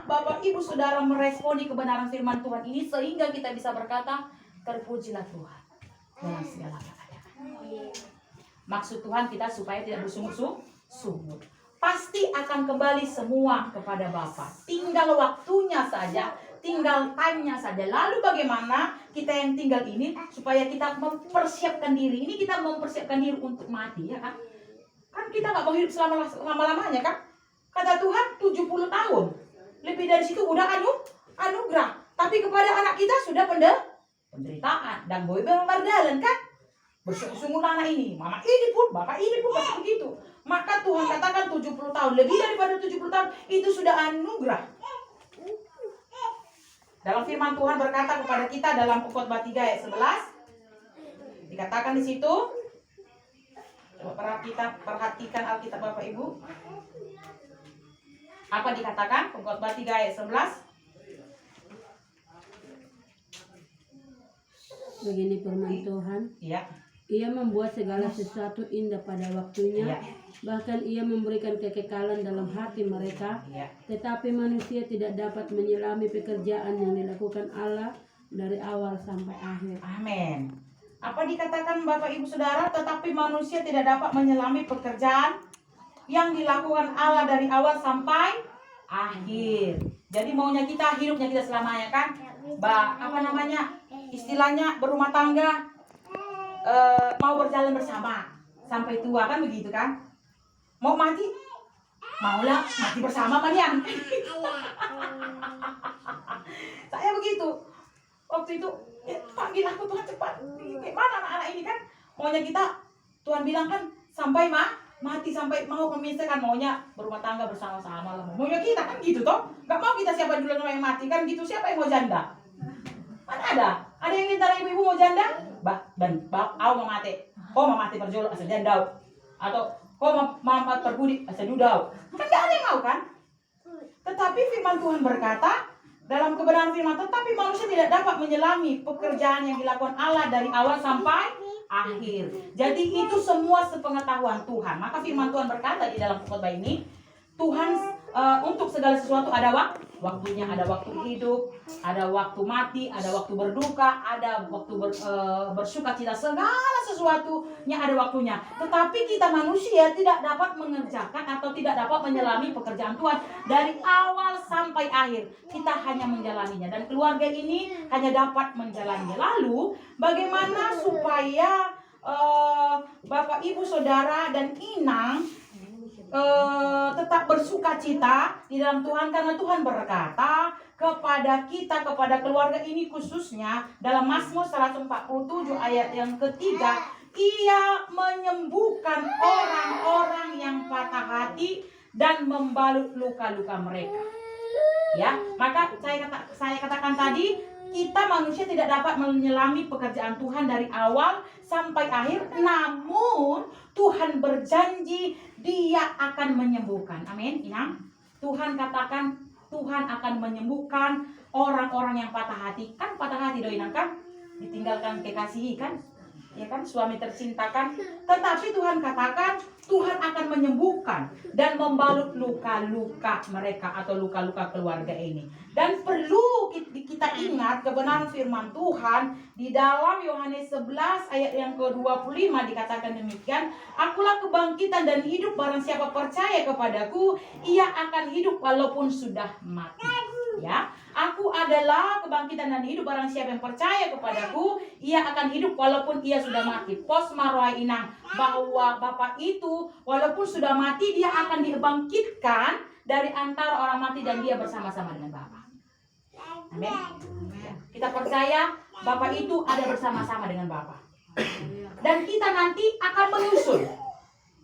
Bapak Ibu Saudara meresponi kebenaran firman Tuhan ini sehingga kita bisa berkata, terpujilah Tuhan dalam segala keadaan. Maksud Tuhan kita supaya tidak bersungguh-sungguh. Pasti akan kembali semua kepada Bapa. Tinggal waktunya saja, tinggal time-nya saja. Lalu bagaimana kita yang tinggal ini supaya kita mempersiapkan diri. Ini kita mempersiapkan diri untuk mati, ya kan? Kan kita nggak mau hidup selama-lamanya kan? Kata Tuhan 70 tahun. Lebih dari situ udah anugerah. Tapi kepada anak kita sudah penderitaan. Dan boy berjalan kan? Bersungguh-sungguh anak ini. Mama ini pun, bapak ini pun masih begitu. Maka Tuhan katakan 70 tahun. Lebih daripada 70 tahun itu sudah anugerah. Dalam firman Tuhan berkata kepada kita dalam Khotbah 3 ayat 11. Dikatakan di situ. Coba kita perhatikan Alkitab Bapak Ibu. Apa dikatakan? Khotbah 3 ayat 11. Begini firman Tuhan. Iya. Ia membuat segala sesuatu indah pada waktunya. Iya. Bahkan ia memberikan kekekalan dalam hati mereka. Iya. Tetapi manusia tidak dapat menyelami pekerjaan yang dilakukan Allah dari awal sampai akhir. Amin. Apa dikatakan Bapak Ibu Saudara? Tetapi manusia tidak dapat menyelami pekerjaan yang dilakukan Allah dari awal sampai akhir. Jadi maunya kita, hidupnya kita selamanya kan? Apa namanya? Istilahnya berumah tangga, mau berjalan bersama sampai tua kan begitu kan? Mau mati? Maulah mati bersama kalian. Saya begitu. Waktu itu panggil aku Tuhan cepat. Gimana anak-anak ini kan? Maunya kita, Tuhan bilang kan sampai mati, sampai mau memisahkan, maunya berumah tangga bersama-sama lah. Maunya kita kan gitu toh. Gak mau kita siapa duluan yang mati kan gitu. Siapa yang mau janda? Mana ada? Ada yang antara ibu-ibu mau janda? Aku mau mati. Kau mau mati perjolo asal janda. Atau kau mau terbudi asal dudau. Kan gak ada yang mau kan? Tetapi firman Tuhan berkata dalam kebenaran firman, tetapi manusia tidak dapat menyelami pekerjaan yang dilakukan Allah dari awal sampai akhir. Jadi itu semua sepengetahuan Tuhan. Maka firman Tuhan berkata di dalam khotbah ini, Tuhan untuk segala sesuatu ada waktunya, ada waktu hidup, ada waktu mati, ada waktu berduka, ada waktu bersuka cita, segala sesuatunya ada waktunya. Tetapi kita manusia tidak dapat mengerjakan atau tidak dapat menyelami pekerjaan Tuhan dari awal sampai akhir. Kita hanya menjalaninya dan keluarga ini hanya dapat menjalaninya. Lalu bagaimana supaya Bapak Ibu Saudara dan Inang tetap bersuka cita di dalam Tuhan, karena Tuhan berkata kepada kita, kepada keluarga ini khususnya dalam Mazmur 147 ayat yang ketiga, Ia menyembuhkan orang-orang yang patah hati dan membalut luka-luka mereka. Ya, maka saya katakan tadi, kita manusia tidak dapat menyelami pekerjaan Tuhan dari awal sampai akhir, namun Tuhan berjanji Dia akan menyembuhkan. Amin. Inang, Tuhan katakan Tuhan akan menyembuhkan orang-orang yang patah hati. Kan patah hati doi Inang kan? Ditinggalkan kekasih kan? Ya kan, suami tercinta kan? Tetapi Tuhan katakan Tuhan akan menyembuhkan dan membalut luka-luka mereka atau luka-luka keluarga ini. Dan perlu kita ingat kebenaran firman Tuhan di dalam Yohanes 11 ayat yang ke-25 dikatakan demikian, Akulah kebangkitan dan hidup, barang siapa percaya kepadaku, ia akan hidup walaupun sudah mati. Ya, Aku adalah kebangkitan dan hidup, barang siapa yang percaya kepadaku, ia akan hidup walaupun ia sudah mati. Pos maroai Inang, bahwa Bapak itu walaupun sudah mati, dia akan dibangkitkan dari antara orang mati dan dia bersama-sama dengan Bapa. Amin. Ya, kita percaya Bapak itu ada bersama-sama dengan Bapa. Dan kita nanti akan menyusul.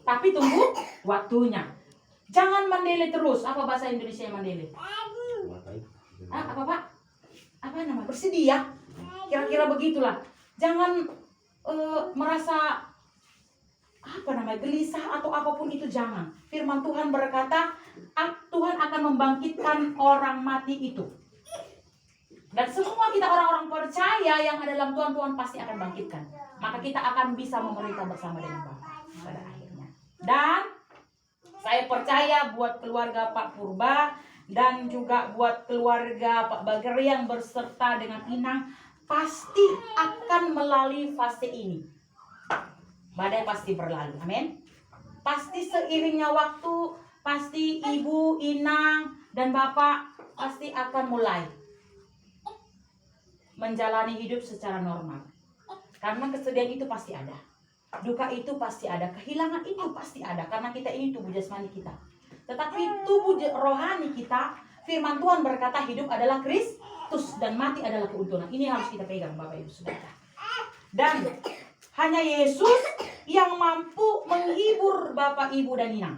Tapi tunggu waktunya. Jangan mendele terus. Apa bahasa Indonesia yang mendele? Apa Pak? Apa nama? Bersedia. Kira-kira begitulah. Jangan merasa gelisah atau apapun itu, jangan. Firman Tuhan berkata, Tuhan akan membangkitkan orang mati itu. Dan semua kita orang-orang percaya yang ada dalam Tuhan, Tuhan pasti akan bangkitkan. Maka kita akan bisa memerintah bersama dengan Bapa pada akhirnya. Dan saya percaya buat keluarga Pak Purba dan juga buat keluarga Pak Bageri yang berserta dengan Inang pasti akan melalui fase ini. Badai pasti berlalu, amin. Pasti seiringnya waktu, pasti Ibu, Inang, dan Bapak pasti akan mulai menjalani hidup secara normal. Karena kesedihan itu pasti ada, duka itu pasti ada, kehilangan itu pasti ada. Karena kita ini tubuh jasmani kita, tetapi tubuh rohani kita, firman Tuhan berkata hidup adalah Kristus dan mati adalah keuntungan. Ini harus kita pegang Bapak Ibu Saudara. Dan hanya Yesus yang mampu menghibur Bapak Ibu dan Inang.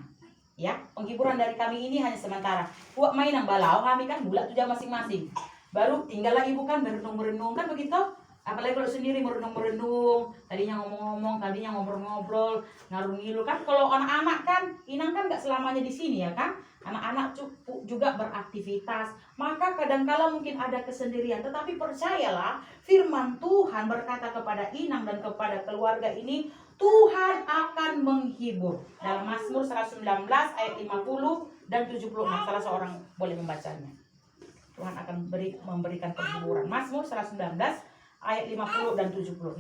Ya, penghiburan dari kami ini hanya sementara. Buat main ang balau, kami kan bulat tuh jam masing-masing. Baru tinggallah ibu kan merenung-merenung kan begitu. Apalagi kalau sendiri merenung-merenung, tadinya ngomong-ngomong, tadinya ngobrol-ngobrol, ngalung-ngilu kan. Kalau anak-anak kan, Inang kan nggak selamanya di sini ya kan. Anak-anak juga beraktivitas, maka kadangkala mungkin ada kesendirian. Tetapi percayalah, firman Tuhan berkata kepada Inang dan kepada keluarga ini, Tuhan akan menghibur. Dalam Mazmur 119 ayat 50 dan 76, salah seorang boleh membacanya. Tuhan akan memberikan penghiburan. Mazmur 119 ayat 50 dan 76.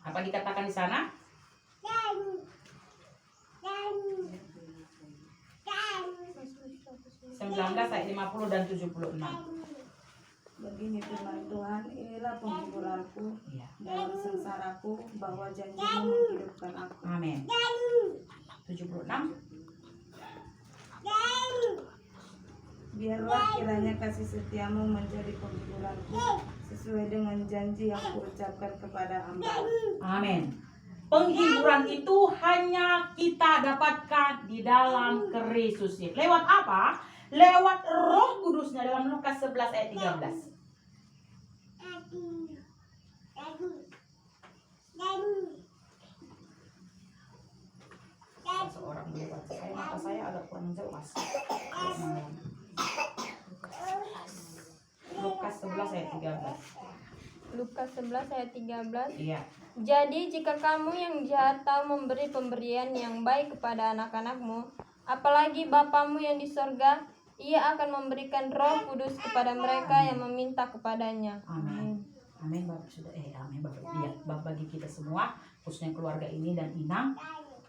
Apa dikatakan di sana? 19 ayat 50 dan 76. Begini firman Tuhan, inilah penghiburanku dalam sengsaraku, bahwa janjimu menghidupkan aku. Amin. 76. Biarlah kiranya kasih setiamu menjadi penghiburanku, sesuai dengan janji yang kuucapkan kepada hamba. Amin. Penghiburan itu hanya kita dapatkan di dalam Kristus. Lewat apa? Lewat Roh Kudusnya dalam Lukas 11 ayat 13. Seorang lewat saya, mata saya agak kurang jelas. Lukas 11 ayat 13. Lukas 11 ayat 13. Iya. Jadi jika kamu yang jahat tahu memberi pemberian yang baik kepada anak-anakmu, apalagi Bapamu yang di sorga, Ia akan memberikan Roh Kudus kepada mereka yang meminta kepadanya. Amin. Amin Bapak sudah amin Bapak. Iya, bagi kita semua, khususnya keluarga ini dan Inang,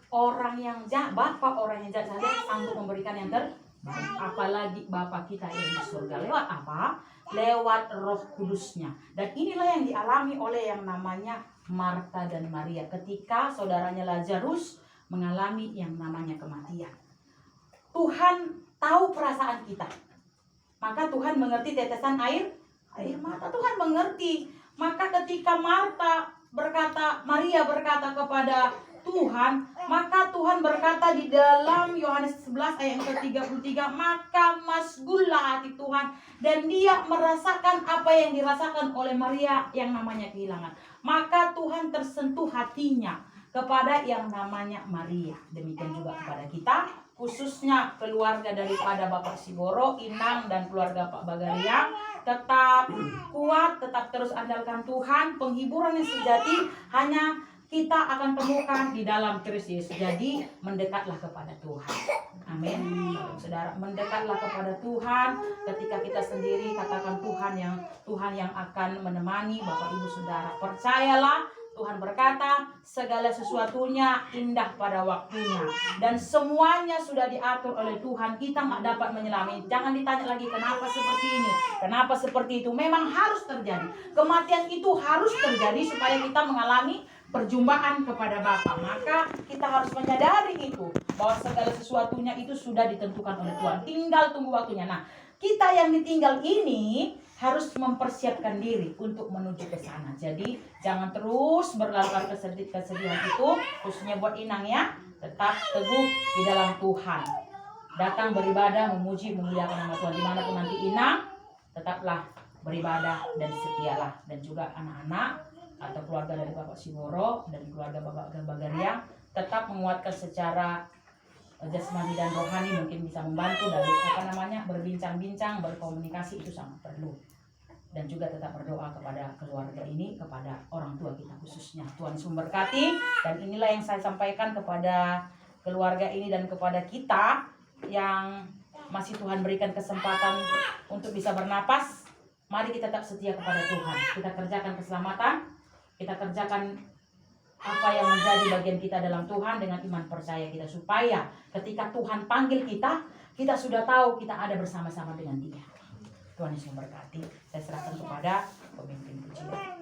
orang yang jahat, Bapak orang yang jahat saja sanggup memberikan yang terbaik. Apalagi Bapak kita yang di surga. Lewat apa? Lewat Roh Kudusnya. Dan inilah yang dialami oleh yang namanya Marta dan Maria ketika saudaranya Lazarus mengalami yang namanya kematian. Tuhan tahu perasaan kita. Maka Tuhan mengerti tetesan air mata. Tuhan mengerti. Maka ketika Maria berkata kepada Tuhan, maka Tuhan berkata di dalam Yohanes 11 ayat ke-33, maka masgullah hati Tuhan dan dia merasakan apa yang dirasakan oleh Maria yang namanya kehilangan. Maka Tuhan tersentuh hatinya kepada yang namanya Maria. Demikian juga kepada kita, khususnya keluarga daripada Bapak Siboro, Inang dan keluarga Pak Bagaria. Tetap kuat, tetap terus andalkan Tuhan. Penghiburan yang sejati hanya kita akan temukan di dalam Kristus Yesus. Jadi mendekatlah kepada Tuhan. Amin. Saudara, mendekatlah kepada Tuhan. Ketika kita sendiri katakan Tuhan yang akan menemani Bapak Ibu Saudara. Percayalah, Tuhan berkata segala sesuatunya indah pada waktunya dan semuanya sudah diatur oleh Tuhan. Kita nggak dapat menyelami. Jangan ditanya lagi kenapa seperti ini, kenapa seperti itu. Memang harus terjadi. Kematian itu harus terjadi supaya kita mengalami perjumpaan kepada Bapa. Maka kita harus menyadari itu, bahwa segala sesuatunya itu sudah ditentukan oleh Tuhan. Tinggal tunggu waktunya. Nah, kita yang ditinggal ini harus mempersiapkan diri untuk menuju ke sana. Jadi jangan terus berlarut-larut kesedihan itu, khususnya buat Inang ya. Tetap teguh di dalam Tuhan. Datang beribadah, memuji, memuliakan nama Tuhan. Dimanapun nanti Inang, tetaplah beribadah dan setialah. Dan juga anak-anak atau keluarga dari Bapak Siboro dan keluarga Bapak Bagaria tetap menguatkan secara jasmani dan rohani, mungkin bisa membantu dan berbincang-bincang, berkomunikasi itu sangat perlu. Dan juga tetap berdoa kepada keluarga ini, kepada orang tua kita khususnya. Tuhan Yesus memberkati. Dan inilah yang saya sampaikan kepada keluarga ini dan kepada kita yang masih Tuhan berikan kesempatan untuk bisa bernapas, mari kita tetap setia kepada Tuhan. Kita kerjakan keselamatan, kita kerjakan apa yang menjadi bagian kita dalam Tuhan dengan iman percaya kita, supaya ketika Tuhan panggil kita, kita sudah tahu kita ada bersama-sama dengan Dia. Tuhan Yesus memberkati. Saya serahkan kepada pemimpin pujian.